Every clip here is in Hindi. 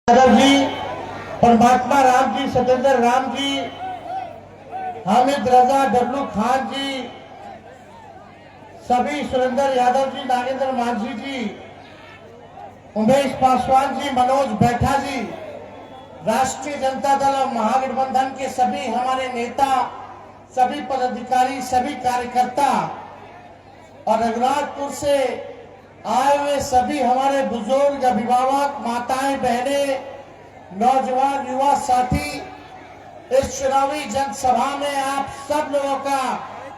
यादव जी, परमात्मा राम जी, सत्येंद्र राम जी, हामिद रजा, डब्लू खान जी, सभी सुरेंद्र यादव जी, नागेंद्र मांझी जी, उमेश पासवान जी, मनोज बैठा जी, राष्ट्रीय जनता दल और महागठबंधन के सभी हमारे नेता, सभी पदाधिकारी, सभी कार्यकर्ता और रघुनाथपुर से आए हुए सभी हमारे बुजुर्ग, अभिभावक, माताएं, बहनें, नौजवान, युवा साथी, इस चुनावी जनसभा में आप सब लोगों का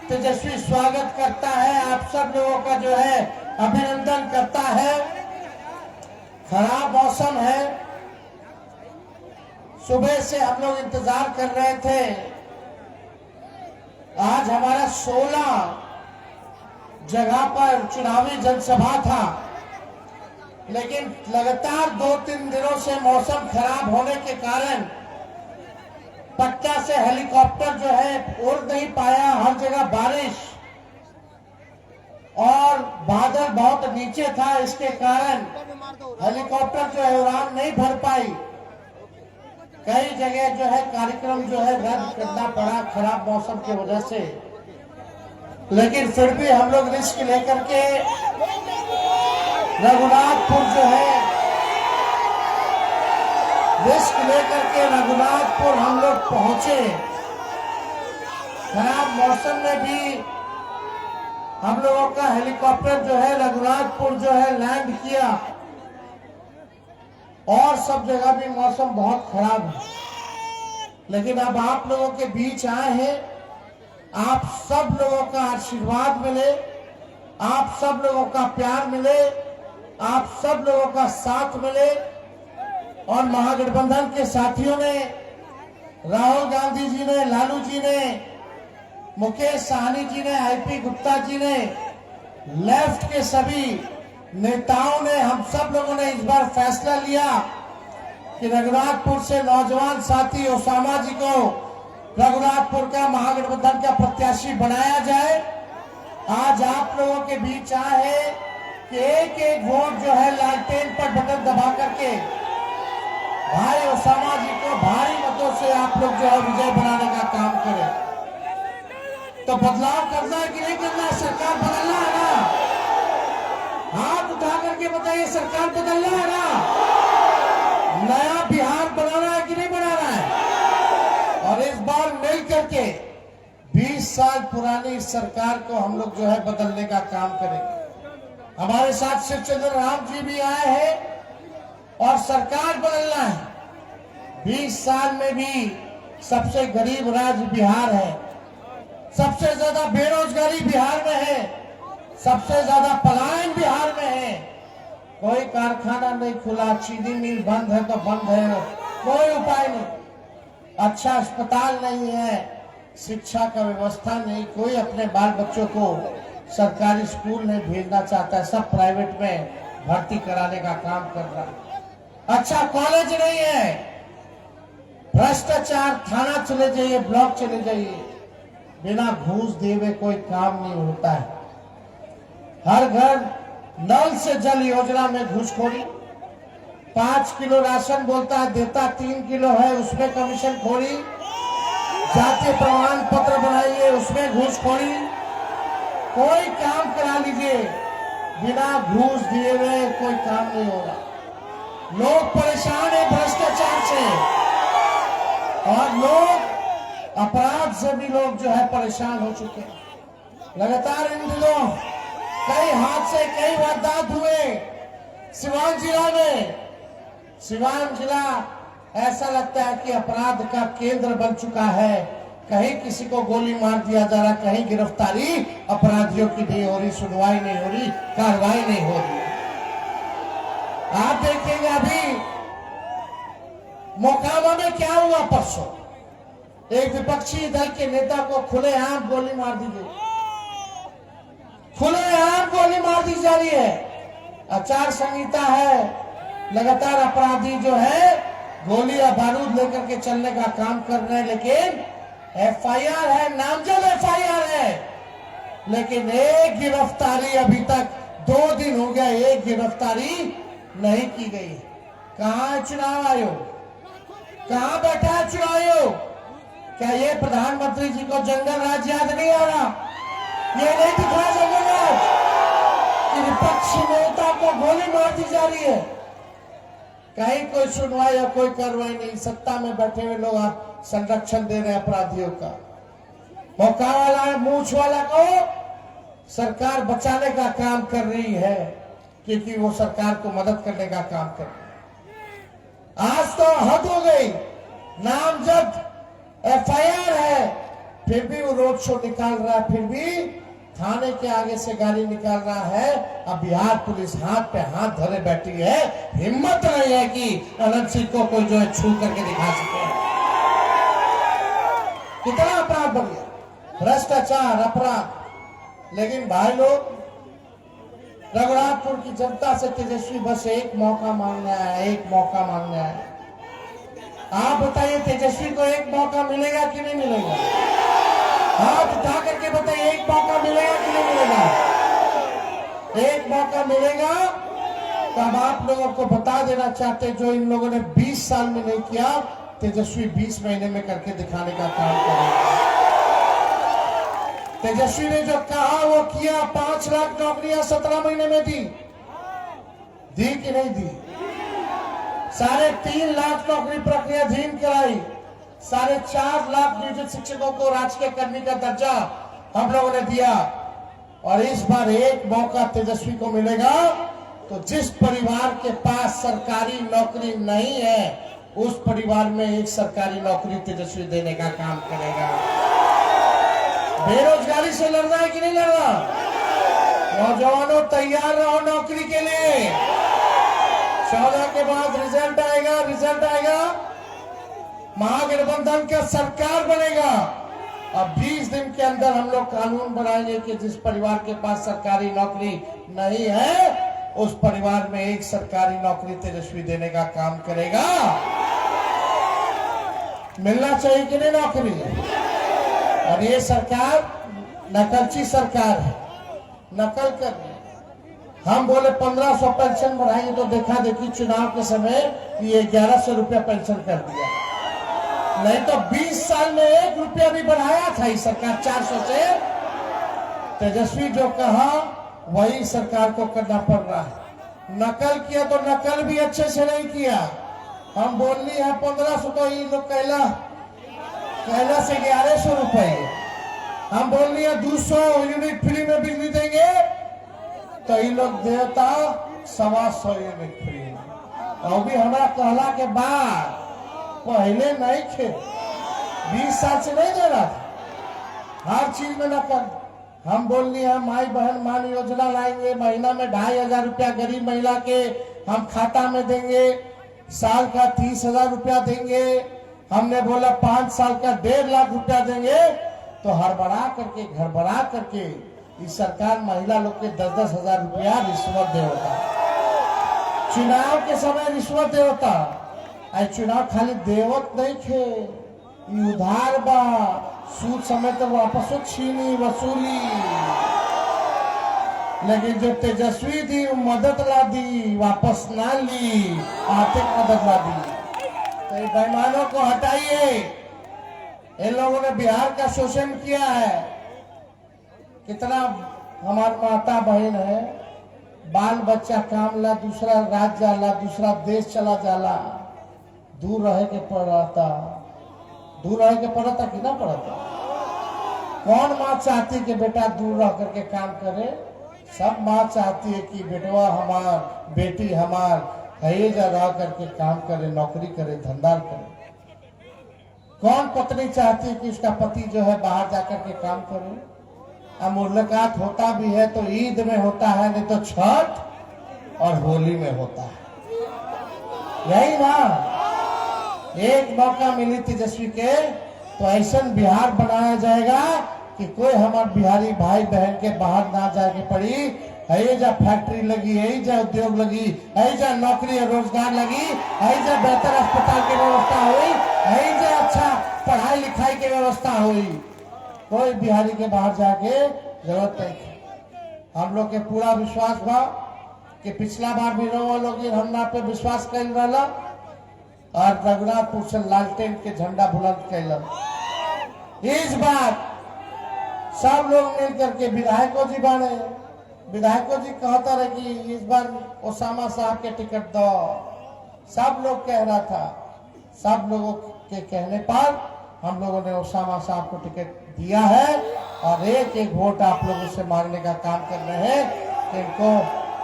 तेजस्वी स्वागत करता है। आप सब लोगों का जो है अभिनंदन करता है। खराब मौसम है, सुबह से हम लोग इंतजार कर रहे थे। आज हमारा 16 जगह पर चुनावी जनसभा था, लेकिन लगातार 2-3 दिनों से मौसम खराब होने के कारण पटना से हेलीकॉप्टर जो है उड़ नहीं पाया। हर जगह बारिश और बादल बहुत नीचे था, इसके कारण हेलीकॉप्टर जो है उड़ान नहीं भर पाई। कई जगह जो है कार्यक्रम जो है रद्द करना पड़ा खराब मौसम की वजह से, लेकिन फिर भी हम लोग रिस्क लेकर के रघुनाथपुर जो है रघुनाथपुर हम लोग पहुंचे। खराब मौसम में भी हम लोगों का हेलीकॉप्टर जो है रघुनाथपुर जो है लैंड किया, और सब जगह भी मौसम बहुत खराब है। लेकिन अब आप लोगों के बीच आए हैं, आप सब लोगों का आशीर्वाद मिले, आप सब लोगों का प्यार मिले, आप सब लोगों का साथ मिले। और महागठबंधन के साथियों ने, राहुल गांधी जी ने, लालू जी ने, मुकेश सहनी जी ने, आईपी गुप्ता जी ने, लेफ्ट के सभी नेताओं ने, हम सब लोगों ने इस बार फैसला लिया कि रघुनाथपुर से नौजवान साथी ओसामा जी को रघुनाथपुर का महागठबंधन का प्रत्याशी बनाया जाए। आज आप लोगों के बीच आए हैं कि एक एक वोट जो है लालटेन पर बटन दबा करके भाई ओसामा जी को भारी मतों से आप लोग जो है विजय बनाने का काम करें। तो बदलाव करना है कि नहीं करना है? सरकार बदलना है ना? हाथ उठा करके बताइए, सरकार बदलना है ना? नया बिहार बनाना है कि नहीं बनाना है? और इस बार मिल करके 20 साल पुरानी सरकार को हम लोग जो है बदलने का काम करेंगे। हमारे साथ सत्येंद्र राम जी भी आए हैं और सरकार बदलना है। 20 साल में भी सबसे गरीब राज्य बिहार है, सबसे ज्यादा बेरोजगारी बिहार में है, सबसे ज्यादा पलायन बिहार में है। कोई कारखाना नहीं खुला, चीनी मिल बंद है तो बंद है, कोई उपाय नहीं। अच्छा अस्पताल नहीं है, शिक्षा का व्यवस्था नहीं, कोई अपने बाल बच्चों को सरकारी स्कूल नहीं भेजना चाहता है, सब प्राइवेट में भर्ती कराने का काम कर रहा है। अच्छा कॉलेज नहीं है, भ्रष्टाचार, थाना चले जाइए, ब्लॉक चले जाइए, बिना घूस दिए हुए कोई काम नहीं होता है। हर घर नल से जल योजना में घूसखोरी, 5 किलो राशन बोलता है देता 3 किलो है, उसमें कमीशन खोरी, जातीय प्रमाण पत्र बनाइए, उसमें घूसखोरी। कोई काम करा लीजिए, बिना घूस दिए हुए कोई काम नहीं होगा। लोग परेशान है भ्रष्टाचार से, और लोग अपराध से भी लोग जो है परेशान हो चुके हैं। लगातार इन दिनों कई हादसे, कई वारदात हुए सिवान जिला में। सिवान जिला ऐसा लगता है कि अपराध का केंद्र बन चुका है। कहीं किसी को गोली मार दिया जा रहा, कहीं गिरफ्तारी अपराधियों की नहीं हो रही, सुनवाई नहीं हो रही, कार्रवाई नहीं हो रही। आप देखेंगे अभी मोकामा में क्या हुआ परसों, एक विपक्षी दल के नेता को खुलेआम गोली मार दी गई, खुलेआम गोली मार दी जा रही है। आचार संहिता है, लगातार अपराधी जो है गोली या बारूद लेकर के चलने का काम कर रहे हैं, लेकिन एफआईआर है, नामजद एफआईआर है, लेकिन एक गिरफ्तारी अभी तक 2 दिन हो गया, एक गिरफ्तारी नहीं की गई। कहाँ है चुनाव आयोग? कहाँ बैठा है चुनाव आयोग? क्या ये प्रधानमंत्री जी को जंगल राज याद नहीं आ रहा? ये नहीं दिख रहा जंगल राज कि विपक्षी नेता को गोली मार दी जा रही है? कहीं कोई सुनवाई या कोई कार्रवाई नहीं। सत्ता में बैठे हुए लोग संरक्षण दे रहे हैं अपराधियों का। मौका वाला मूछ वाला को सरकार बचाने का काम कर रही है, क्योंकि वो सरकार को मदद करने का काम कर रही है। आज तो हद हो गई। नामजद एफआईआर है, फिर भी वो रोड शो निकाल रहा है, फिर भी थाने के आगे से गाड़ी निकाल रहा है। अब बिहार पुलिस हाथ पे हाथ धरे बैठी है। हिम्मत नहीं है कि अनंत सिंह को कोई जो है छू करके दिखा सके। कितना अपराध बढ़ गया, भ्रष्टाचार, अपराध। लेकिन भाई लोग, रघुनाथपुर की जनता से तेजस्वी बस एक मौका मांगना है, एक मौका मांगना है। आप बताइए, तेजस्वी को एक मौका मिलेगा कि नहीं मिलेगा? हाथ उठा करके बताइए, एक मौका मिलेगा कि नहीं मिलेगा? एक मौका मिलेगा। तब आप लोगों को बता देना चाहते, जो इन लोगों ने 20 साल में नहीं किया, तेजस्वी 20 महीने में करके दिखाने का काम करेगा। तेजस्वी ने जो कहा वो किया। 5 लाख नौकरियां 17 महीने में दी कि नहीं दी? 3.5 लाख नौकरी प्रक्रियाधीन कराई। 4.5 लाख नियोजित शिक्षकों को राजकीय कर्मी का दर्जा हम लोगों ने दिया। और इस बार एक मौका तेजस्वी को मिलेगा, तो जिस परिवार के पास सरकारी नौकरी नहीं है, उस परिवार में एक सरकारी नौकरी तेजस्वी देने का काम करेगा। बेरोजगारी से लड़ना है कि नहीं लड़ना? नौजवानों तैयार रहो नौकरी के लिए। 14 के बाद रिजल्ट आएगा, रिजल्ट आएगा, महागठबंधन का सरकार बनेगा। अब 20 दिन के अंदर हम लोग कानून बनाएंगे कि जिस परिवार के पास सरकारी नौकरी नहीं है, उस परिवार में एक सरकारी नौकरी तेजस्वी देने का काम करेगा। मिलना चाहिए कि नहीं नौकरी? और ये सरकार नकलची सरकार है, नकल कर रही है। हम बोले 1500 पेंशन बढ़ाएंगे, तो देखा देखी चुनाव के समय ये 1100 रुपया पेंशन कर दिया। नहीं तो 20 साल में 1 रुपया भी बढ़ाया था इस सरकार 400 से। तेजस्वी जो कहा वही सरकार को करना पड़ रहा है। नकल किया तो नकल भी अच्छे से नहीं किया। हम बोलनी है 1500, तो ये लोग कहला से 1100 रुपए। हम बोलनी है 200 यूनिट फ्री में बिजली देंगे, तो ये लोग देता 125 यूनिट फ्री में। और भी हमारा कहला के बाद पहले नहीं थे, 20 साल से नहीं दे रहा था। हर चीज में नकल। हम बोलनी है माई बहन मान योजना लाएंगे, महीना में 2500 रुपया गरीब महिला के हम खाता में देंगे, साल का 30,000 रुपया देंगे। हमने बोला 5 साल का 1.5 लाख रुपया देंगे। तो हड़बड़ा करके घड़बड़ा करके इस सरकार महिला लोग के 10-10 हजार रुपया रिश्वत दे होता। चुनाव के समय रिश्वत दे होता। चुनाव खाली देवत नहीं थे, उधार बा, सूद समय तो वापस छीनी वसूली। लेकिन जो तेजस्वी दी मदद ला दी, वापस ना ली, आर्थिक मदद ला दी। तो बेईमानों को हटाइए। इन लोगों ने बिहार का शोषण किया है। कितना हमारी माता बहन है, बाल बच्चा काम ला दूसरा राज्य जाला, दूसरा देश चला जाला, दूर रह के पढ़ता, दूर रह के पढ़ता कि ना पढ़ता? कौन माँ चाहती कि बेटा दूर रह करके काम करे? सब माँ चाहती है कि बेटवा हमार, बेटी हमार हयेजा रह करके काम करे, नौकरी करे, धंधा करे। कौन पत्नी चाहती है कि उसका पति जो है बाहर जाकर के काम करे? अब मुलाकात होता भी है तो ईद में होता है, नहीं तो छठ और होली में होता है। यही ना, एक मौका मिली तेजस्वी के, तो ऐसा बिहार बनाया जाएगा कि कोई हमारे बिहारी भाई बहन के बाहर ना जाके पड़ी। ऐजा फैक्ट्री लगी, ऐजा उद्योग लगी, ऐजा नौकरी और रोजगार लगी, ऐजा बेहतर अस्पताल की व्यवस्था हुई, ऐजा अच्छा पढ़ाई लिखाई की व्यवस्था हुई। कोई बिहारी के बाहर जाके जरूरत नहीं। हम लोग के पूरा विश्वास बा कि पिछला बार भी लोग हमरा पे विश्वास कर रहा और रघुनाथपुर से लालटेन के झंडा बुलंद कैल। इस बार सब लोग मिलकर के विधायकों जी बने, विधायकों जी कहता रहे कि इस बार ओसामा साहब के टिकट दो। सब लोग कह रहा था, सब लोगों के कहने पर हम लोगों ने ओसामा साहब को टिकट दिया है और एक एक वोट आप लोगों से मांगने का काम कर रहे हैं कि इनको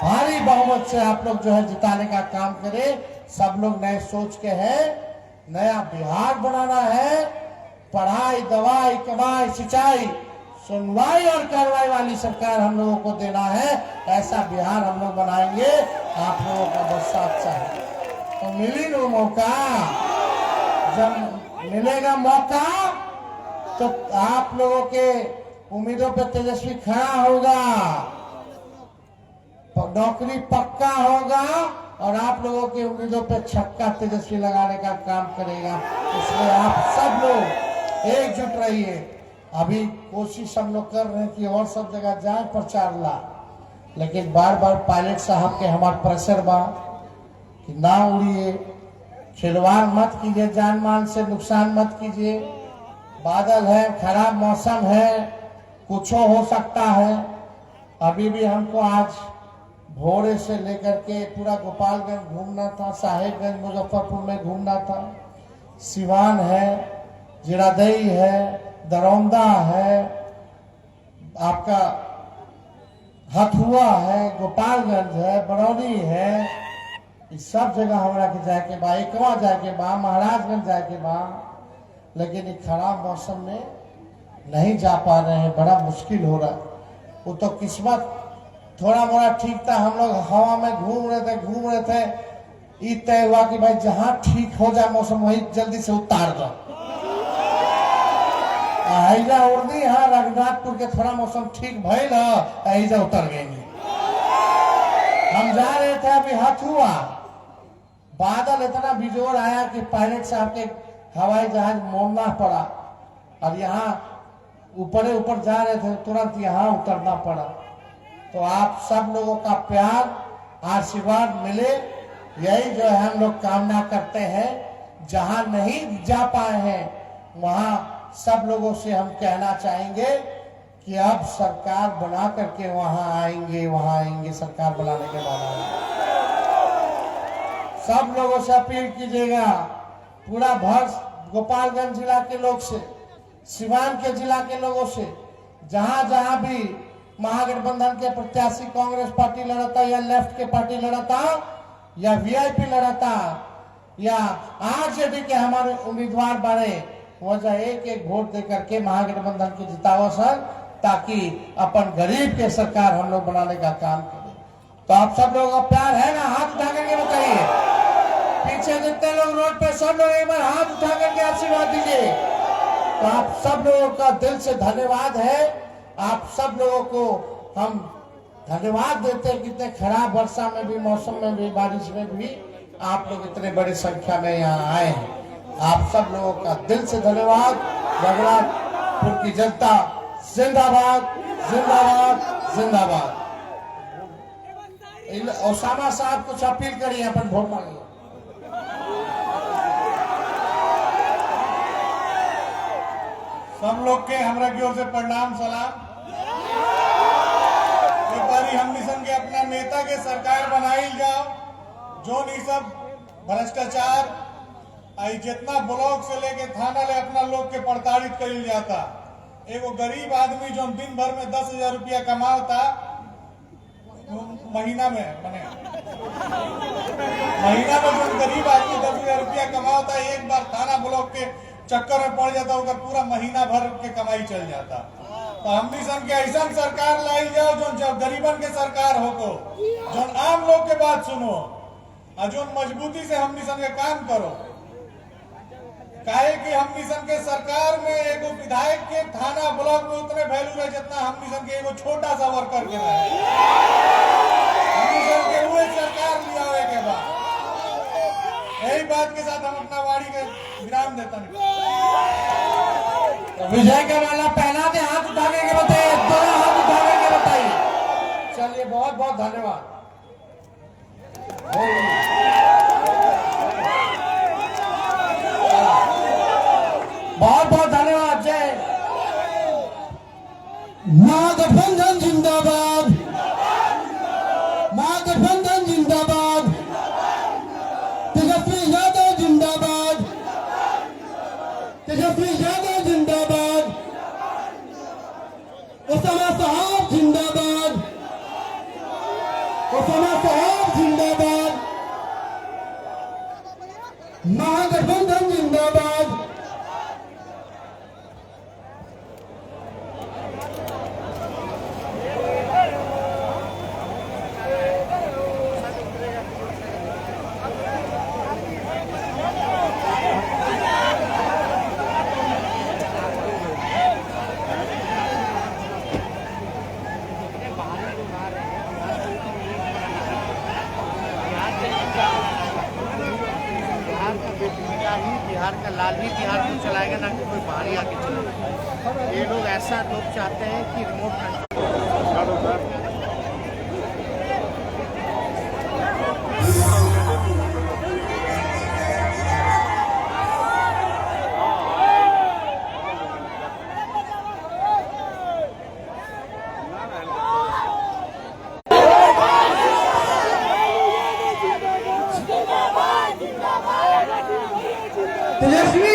भारी बहुमत से आप लोग जो है जिताने का काम करें। सब लोग नए सोच के हैं, नया बिहार बनाना है, पढ़ाई दवाई कमाई सिंचाई सुनवाई और कार्रवाई वाली सरकार हम लोगों को देना है। ऐसा बिहार हम लोग बनाएंगे, आप लोगों का बस साथ चाहिए। तो मिली नो मौका, जब मिलेगा मौका तो आप लोगों के उम्मीदों पे तेजस्वी खड़ा होगा, नौकरी पक्का होगा और आप लोगों की उम्मीदों पे छक्का तेजस्वी लगाने का काम करेगा। इसलिए आप सब लोग एकजुट रहिए। अभी कोशिश हम लोग कर रहे हैं कि और सब जगह जाए प्रचार ला, लेकिन बार बार पायलट साहब के हमारे प्रेशर बा कि ना उड़िए, खिलवाड़ मत कीजिए, जान माल से नुकसान मत कीजिए। बादल है, खराब मौसम है, कुछ हो सकता है। अभी भी हमको आज भोरे से लेकर के पूरा गोपालगंज घूमना था, साहेबगंज मुजफ्फरपुर में घूमना था, सिवान है, जिरादई है, दरौंदा है, आपका हथुआ है, गोपालगंज है, बरौनी है, इस सब जगह हमारा के जाके बा, एकवा जाके बा, महाराजगंज जाके बा, लेकिन इस खराब मौसम में नहीं जा पा रहे हैं, बड़ा मुश्किल हो रहा है। वो तो किस्मत थोड़ा मोड़ा ठीक था, हम लोग हवा में घूम रहे थे, ये तय हुआ कि भाई जहां ठीक हो जाए मौसम वही जल्दी से उतार दो। ऐजा उड़नी है, रघुनाथपुर के थोड़ा मौसम ठीक भइल है, ऐजा उतर गए। हम जा रहे थे अभी हथुआ, बादल इतना बिजोर आया कि पायलट साहब के हवाई जहाज मोड़ना पड़ा और यहाँ ऊपर जा रहे थे, तुरंत यहाँ उतरना पड़ा। तो आप सब लोगों का प्यार आशीर्वाद मिले, यही जो है हम लोग कामना करते हैं। जहां नहीं जा पाए हैं वहां सब लोगों से हम कहना चाहेंगे कि अब सरकार बना करके वहां आएंगे, सरकार बनाने के बाद सब लोगों से अपील कीजिएगा, पूरा भर गोपालगंज जिला के लोग से, सिवान के जिला के लोगों से, जहां जहां भी महागठबंधन के प्रत्याशी कांग्रेस पार्टी लड़ता या लेफ्ट के पार्टी लड़ता या वीआईपी लड़ता या आरजेडी के हमारे उम्मीदवार बने, वजह एक एक वोट दे करके महागठबंधन को जितावा सर, ताकि अपन गरीब के सरकार हम लोग बनाने का काम करें। तो आप सब लोगों का प्यार है ना? हाथ उठा करके बताइए। पीछे जितने लोग रोड पे, सब लोग एक बार हाथ उठा करके आशीर्वाद दीजिए। तो आप सब लोगों का दिल से धन्यवाद है। आप सब लोगों को हम धन्यवाद देते हैं, कितने खराब वर्षा में भी, मौसम में भी, बारिश में भी आप लोग इतने बड़ी संख्या में यहाँ आए हैं। आप सब लोगों का दिल से धन्यवाद। रघुनाथपुर की जनता जिंदाबाद, जिंदाबाद, जिंदाबाद। ओसामा साहब कुछ अपील करिए, अपन वोट मांगिए। सब लोग के हमरा की ओर से प्रणाम सलाम। एक बारी हम मिशन के अपना नेता के सरकार बनाई जाओ, जो नहीं सब भ्रष्टाचार आई जितना ब्लॉक से लेके थाना ले अपना लोग के प्रताड़ित कर जाता। एगो गरीब आदमी जो दिन भर में 10,000 रुपया कमाता महीना में, महीना में जो गरीब आदमी 10,000 रुपया कमाता, एक बार थाना ब्लॉक के चक्कर में पड़ जाता, होकर पूरा महीना भर के कमाई चल जाता। तो हम मिशन के ऐसा सरकार लाई जाओ जो गरीबन के सरकार हो, जो आम लोग के बात सुनो और जो मजबूती से हम मिशन के काम करो। काहे कि हम मिशन के सरकार में एगो विधायक के थाना ब्लॉक में उतने वैल्यू है जितना हम मिशन के एगो छोटा सा वर्कर के रहे। हम मिशन के हुए सरकार लिया हुए के बाद यही बात के साथ हम अपना वाणी के विराम देता नहीं। तो विजय का माला पहना दे, हाथ उठाने के बताइए, दोनों हाथ उठाने के बताइए। चलिए, बहुत बहुत धन्यवाद। बहुत बहुत धन्यवाद। जय महागठबंधन जिंदाबाद, महागठबंधन जिंदाबाद, तेजस्वी यादव जिंदाबाद, तेजस्वी यादव जिंदाबाद, ओसामा साहब जिंदाबाद, ओसामा साहब जिंदाबाद, महागठबंधन जिंदाबाद। बिहार का लाल ही बिहार को चलाएगा, ना कि कोई बाहरी आके चलाएगा। ये लोग ऐसा लोग चाहते हैं कि रिमोट तेजस्वी